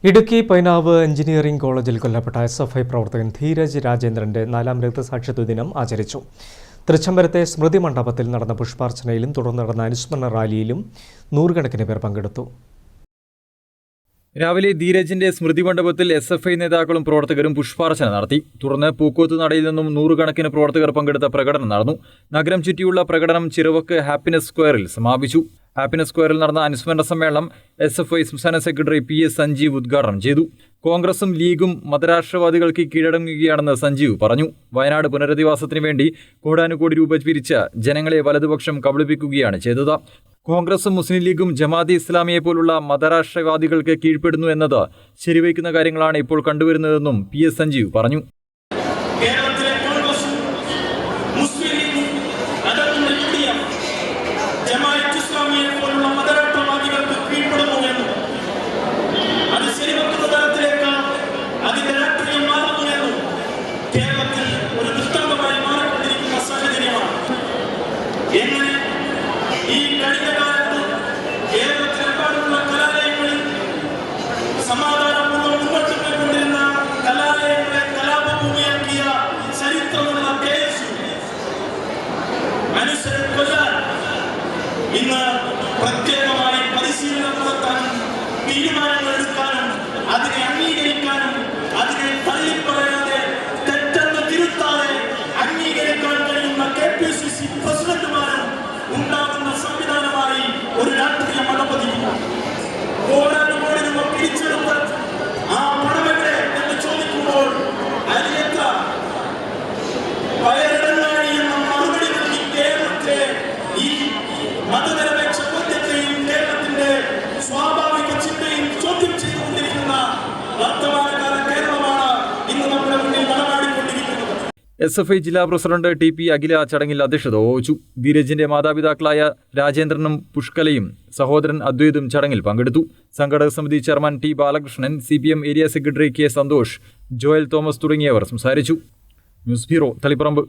Idukki Painavu engineering കോളേജിൽ കൊല്ലപ്പെട്ട SFI പ്രവർത്തകൻ ധീരജ് രാജേന്ദ്രന്റെ 4ാം രക്തസാക്ഷിത്വ ദിനം ആചരിച്ചു. തൃച്ചംബരത്തെ സ്മൃതി മണ്ഡപത്തിൽ നടന്ന പുഷ്പാർച്ചനയിലും തുടർന്ന് നടന്ന അനുസ്മരണ റാലിയിലും നൂറുകണക്കിന് പേർ പങ്കെടുത്തു. രാവിലെ ധീരജിന്റെ സ്മൃതി മണ്ഡപത്തിൽ SFI നേതാക്കളും പ്രവർത്തകരും പുഷ്പാർച്ചന നടത്തി. തുടർന്ന് പൂക്കോത്ത് നടയിൽ നിന്നും നൂറുകണക്കിന് പ്രവർത്തകർ പങ്കെടുത്ത പ്രകടനം നടന്നു. നഗരം ചുറ്റിയുള്ള പ്രകടനം ചിറവക്ക് ഹാപ്പിനെസ് സ്ക്വയറിൽ സമാപിച്ചു. ഹാപ്പിനെസ് സ്ക്വയറിൽ നടന്ന അനുസ്മരണ സമ്മേളനം SFI സംസ്ഥാന സെക്രട്ടറി PS സഞ്ജീവ് ഉദ്ഘാടനം ചെയ്തു. കോൺഗ്രസും ലീഗും മതരാഷ്ട്രവാദികൾക്ക് കീഴടങ്ങുകയാണെന്ന് സഞ്ജീവ് പറഞ്ഞു. വയനാട് പുനരധിവാസത്തിന് വേണ്ടി കോടാനുകോടി രൂപ പിരിച്ച് ജനങ്ങളെ വലതുപക്ഷം കബളിപ്പിക്കുകയാണ് ചെയ്തത്. കോൺഗ്രസും മുസ്ലിം ലീഗും ജമാഅത്തെ ഇസ്ലാമിയെ പോലുള്ള മതരാഷ്ട്രവാദികൾക്ക് കീഴ്പ്പെടുന്നു എന്നത് ശരിവയ്ക്കുന്ന കാര്യങ്ങളാണ് ഇപ്പോൾ കണ്ടുവരുന്നതെന്നും PS സഞ്ജീവ് പറഞ്ഞു. സമാധാനപൂർവ്വം മുന്നോട്ട് പോയിക്കൊണ്ടിരുന്ന കലാലയങ്ങളെ കലാപഭൂമിയാക്കിയ ചരിത്രമുള്ള മനുഷ്യരെ കൊല്ലാൻ ഇന്ന് പ്രത്യേകമായി പരിശീലനം നടത്താനും തീരുമാനങ്ങൾ എടുക്കാനും അതിനെ അംഗീകരിക്കാനും അതിനെ തള്ളിപ്പറയാതെ തെറ്റെന്ന് തിരുത്താതെ അംഗീകരിക്കാൻ കഴിയുന്ന KPCC പ്രസിഡന്റുമാരും ഉണ്ടാകുന്ന സംവിധാനമായി ഒരു രാഷ്ട്രീയ മതപതിക്കും കോടാനുകോടി രൂപ പിരിച്ചെടുത്ത് ആ പണമെവിടെ എന്ന് ചോദിക്കുമ്പോൾ അതിനെത്ര പയറിടങ്ങായി എന്ന മറുപടി നൽകി കേരളത്തിലെ ഈ മതനിരപേക്ഷ ബോധ്യത്തെയും കേരളത്തിന്റെ സ്വാഭാവിക ചിന്തയും ചോദ്യം ചെയ്തുകൊണ്ടിരിക്കുന്ന വർത്തമാനകാല കേരളമാണ് ഇന്ന് നമ്മുടെ മുന്നിൽ നടമാടിക്കൊണ്ടിരിക്കുന്നത്. SFI ജില്ലാ പ്രസിഡന്റ് TP അഖില ചടങ്ങിൽ അധ്യക്ഷത വഹിച്ചു. ധീരജിന്റെ മാതാപിതാക്കളായ രാജേന്ദ്രനും പുഷ്കലയും സഹോദരൻ അദ്വൈതും ചടങ്ങിൽ പങ്കെടുത്തു. സംഘടക സമിതി chairman T Balakrishnan, CPM area secretary K Santhosh, Joel Thomas തുടങ്ങിയവർ സംസാരിച്ചു. News bureau, Taliparamba.